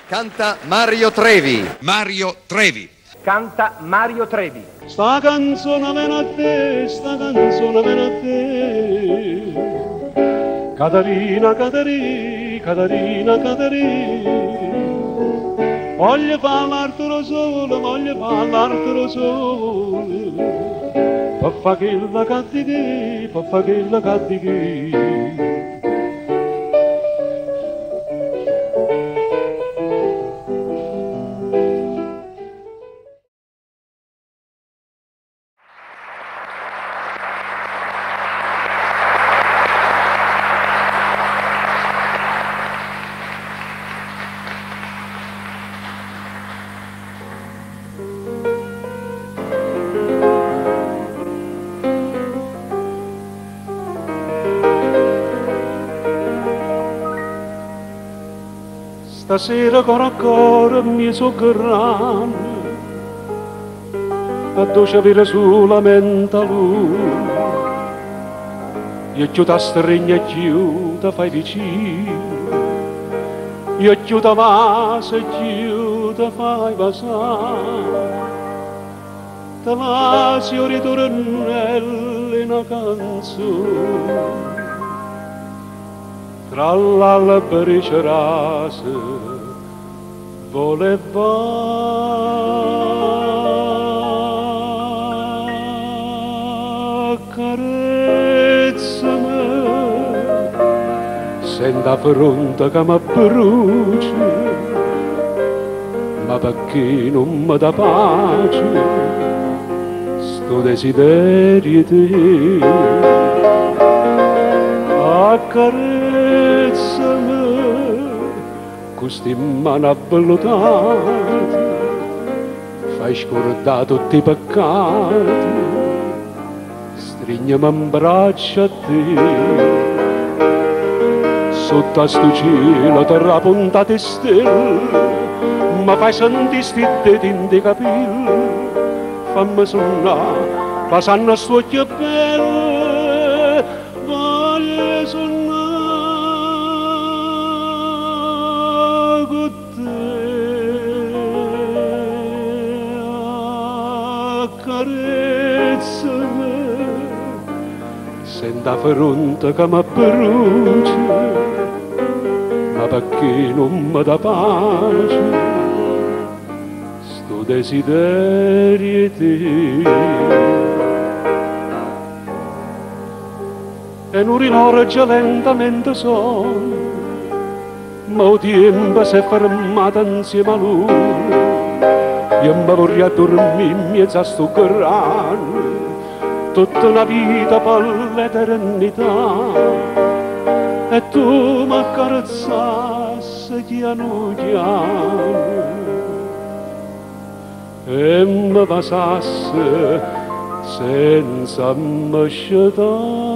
Canta Mario Trevi. Mario Trevi. Canta Mario Trevi. Sta canzone viene a te, sta canzone viene a te. Caterina, Caterina, Caterina, Caterina. Voglio parlartelo solo, voglio parlartelo solo. Per fare quella cattichi, per fare quella cattichi. Stasera con ancora mi soggeranno a dolce avere solamente lui. Io ti stringo e ti fai vicino, io ti vaso e ti fai vasare. Te vasi o ritornello in una canzone tra l'alberi cerase voleva carezzami senta fronte che mi brucia ma perché non mi dà pace sto desiderio di te accarezzami questi mani avvellutate fai scordare tutti i peccati strignami in braccio a te sotto a sto cielo terra puntate stelle ma fai sentire sti denti in dei capelli fammi suonare passando a sto occhio bello voglio suonare con te accarezzami senta fronte che mi brucia ma perché non mi dà pace sto desiderio di te e non rinorge lentamente sono ma il tempo si è fermato insieme a lui io mi vorrei dormire in mezzo a sto grano tutta una vita per l'eternità e tu mi accarezzassi piano piano e mi pasassi senza mi sciatare.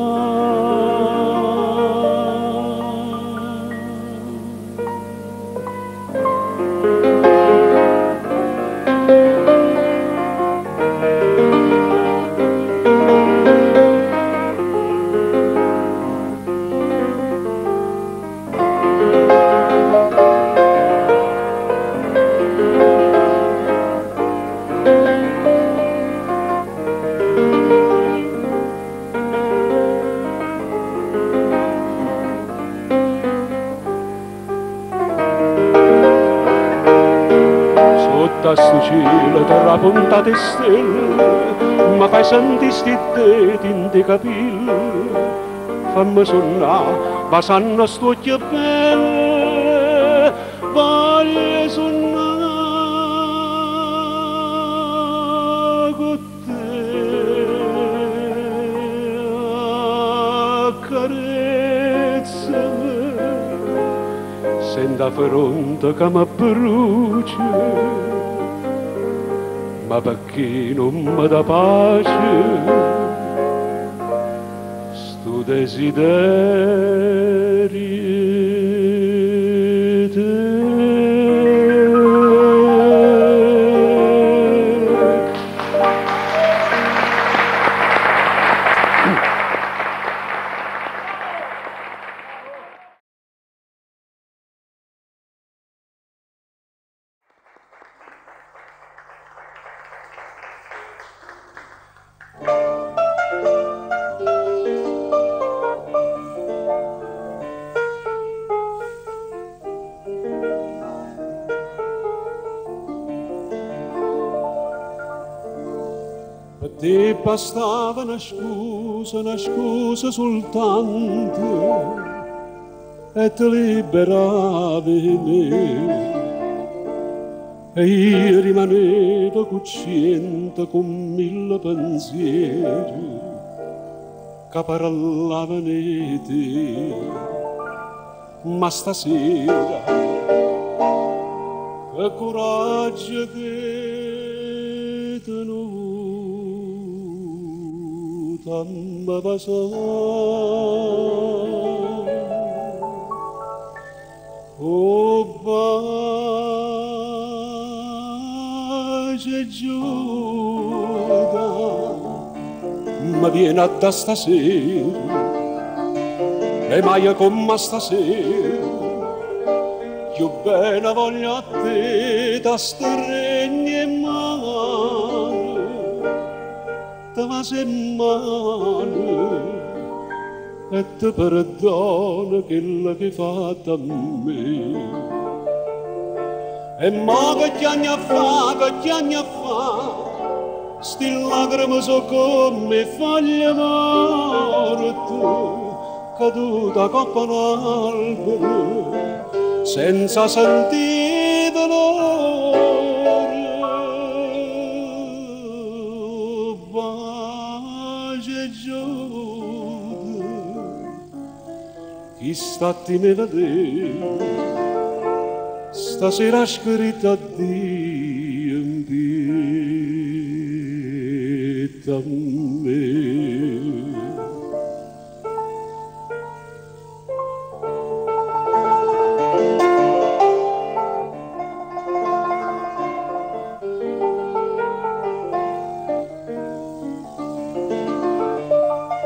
Da sto cielo terra puntate stelle ma fai sentire sti denti in dei capelli fammi suonare passando a sto occhio bello voglio suonare con te accarezzami senta fronte che mi brucia ma perché non mi dà pace sto desiderio di te. Ti bastava una scusa soltanto e ti liberavi me. E io rimanevo cosciente con mille pensieri che parlavano di te. Ma stasera che coraggio che tenuta mi passare. Oh pace Giuda, ma viene da stasera e mai come stasera più bene voglio a te da stregni e male te va se male e ti perdono quello che hai fatto a me. E mo che anni a fa, sti lacrime so come foglie morte caduta coppa un albero senza sentire dolore. Pace Giuda, chi stati me vedere stasera scritta Dio in vita a me.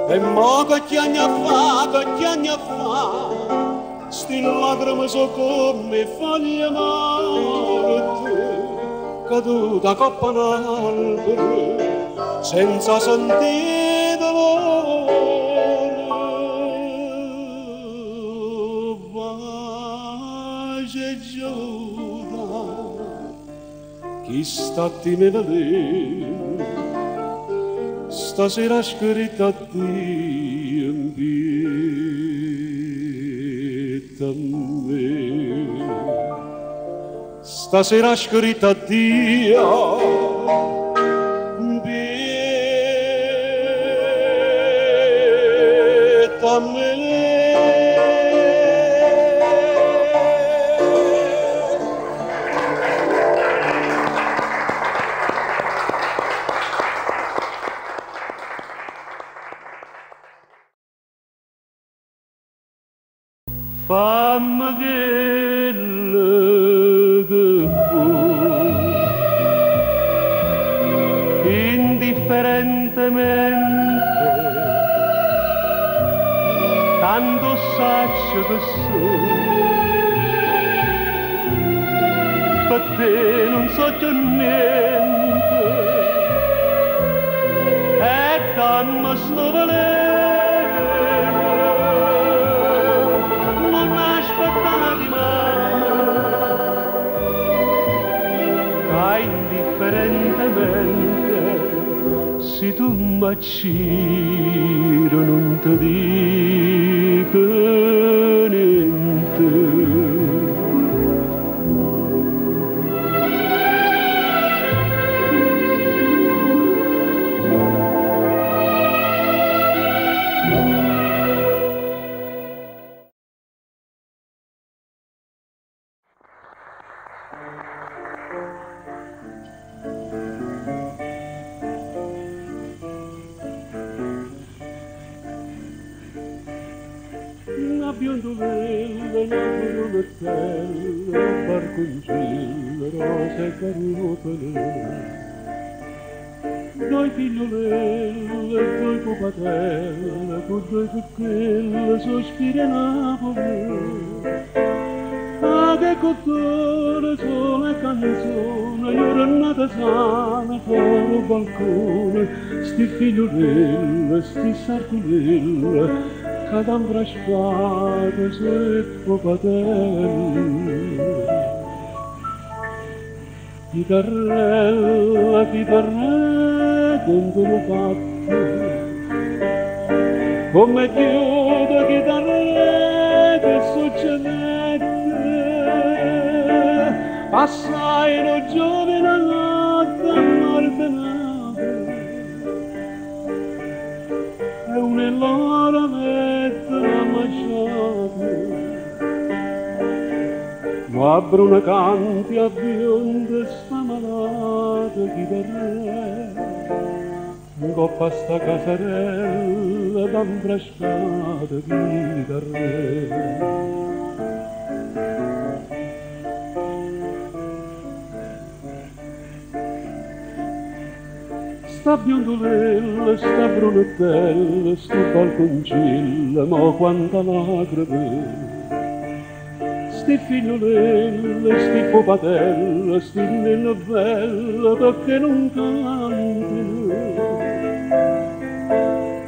E mo che anni a fa, sti lacrime so come foglie morte caduta coppa un albero senza sentire dolore. Pace Giuda, chi stati me vedere stasera scritta a Dio in vita a me. Stasera scritta a Dio in vita a me. Fammi quello che fu, indifferentemente, tanto saccio che so, per te non so più niente, e dammi sto valere. Indifferentemente, se tu m'acciro non ti dico niente. Una biondolella, una biondolella, un barconcillo, rosa e carnopole. Due figliolelle, due pupatelle, con due zucchelle, sospiri a Napoli. Ah, che cotone, sole e canzone, giornata sana, fuori al balcone, sti figliolelle, sti sarculelle, cadam brasciate se pupatelle. Chitarrella, chitarrella, quanto l'ho fatto, come chiudo chitarrella che succedette, assai no giovinata a Martenate, e un'ellora mette la masciata, ma bruna canti a bionda sta malata chitarrella, coppa sta casarella d'ambrascata chitarrella. Sta biondolella, sta brunettella, sto balconcilla, ma quanta lacrime. Sti figliolelle, sti popatelle, sti nelle belle, perché non cantano?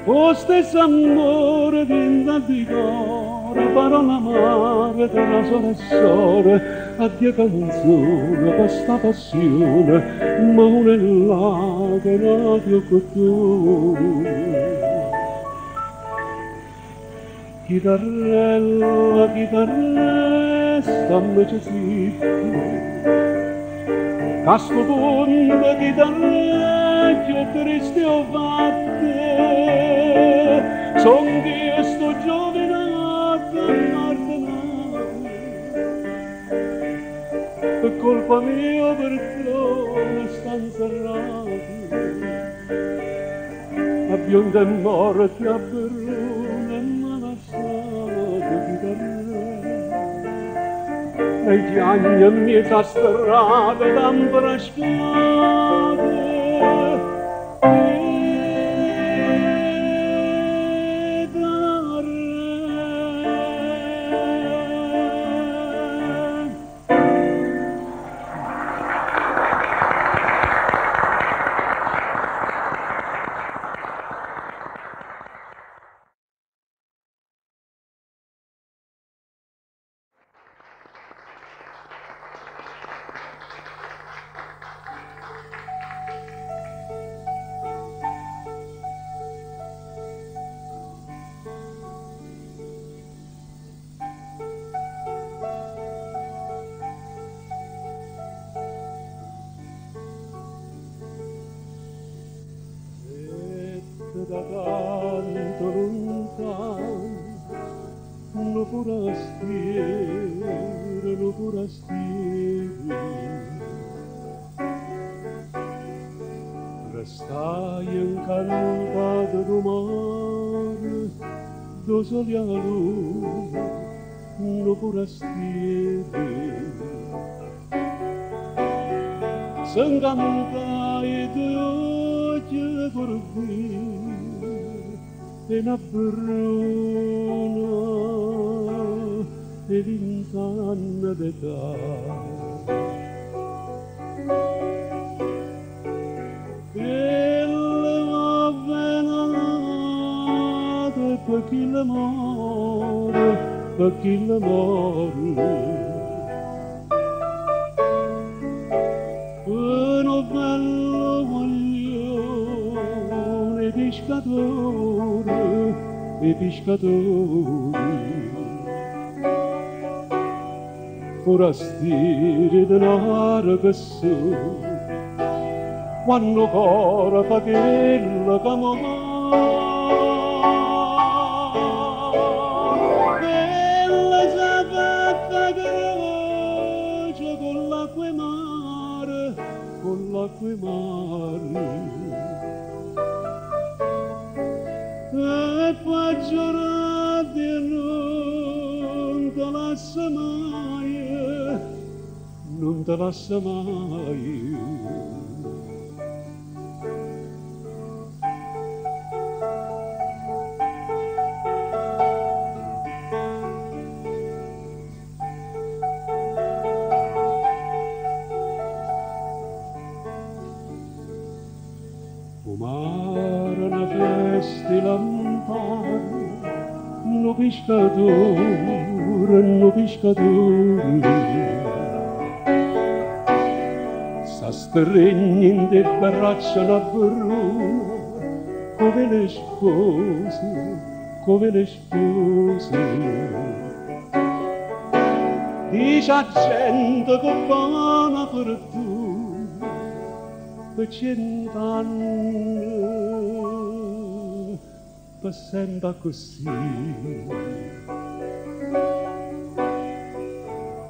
O stesso amore vinta di cuore, parola amare tra la sola e sole, addio canzone, per sta passione, ma non è là che non ti ho con tu. Chitarrella, chitarrella, stammi zitta, a sto punto chitarrella, che triste ho fatte, son che sto giovinata a Martenate, per colpa mia perché stanno serrate, a bionda e morte a Verona, e gli anni a mezza strada d'ambrascate, da tanto lontano, lo forastiero, restai incantato do mare, do sole a luna, lo forastiero, s'incantai di occhi corvi, e una bruna e vint'anni d'età. E l'avvenate per chi l'amore, per chi l'amore. Uno bello guaglione pescatore, e pescatori, forastieri denaro che su, quando cora fa quella camomilla, quella sapata croce con l'acqua e mare, con l'acqua e mare. E poi giurati non te lascia mai, non te lascia mai. O mare una festa lontana, no pescatore, no pescatore. s'astregni in te braccia una bruna, come le spose, come le spose. Dice a gente che va una fortuna per 100 anni, per sempre così.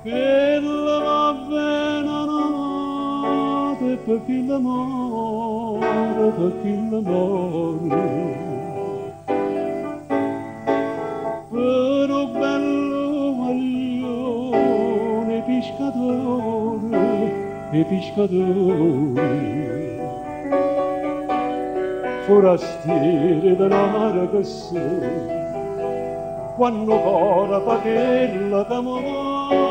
Che la va bene una notte per chi l'amore, per chi l'amore. Però bello maglione pescatore, e pescatore. Forastiere denaro che so, quando cora pachella d'amore.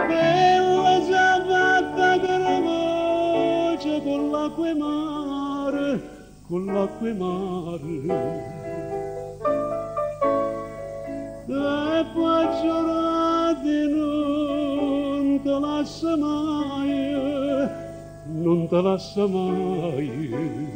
Bella giavatta che la voce con l'acqua e mare, con l'acqua e mare. E poi giurate non te lascia mai, non te lascia mai.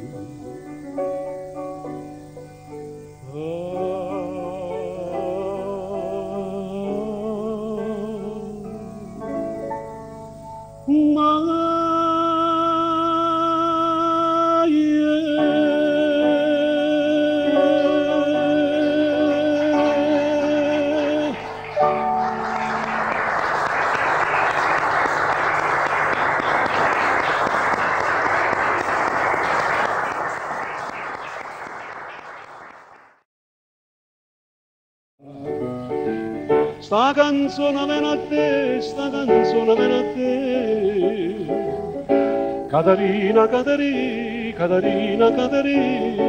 Sta canzone viene a te, sta canzone viene a te. Caterina, Caterina, Caterina, Caterina.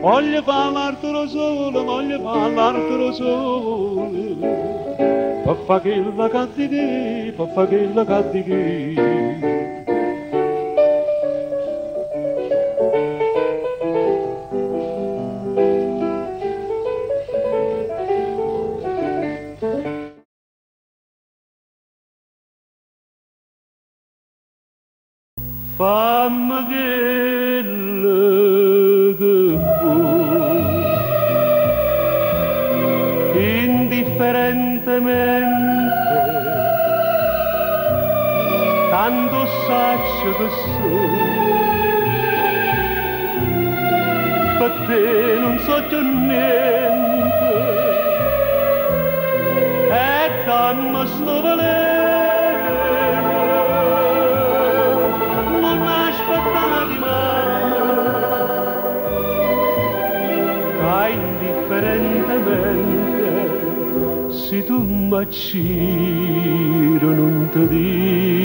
Voglio parlartelo solo, voglio parlartelo solo. Per fa che la cattichi, per fa che la cattichi. Fammi quello che vuoi, indifferentemente, tanto saccio che so, per te non so più niente, e dammi sto valere. Indifferentemente, se tu m'acciro non ti dico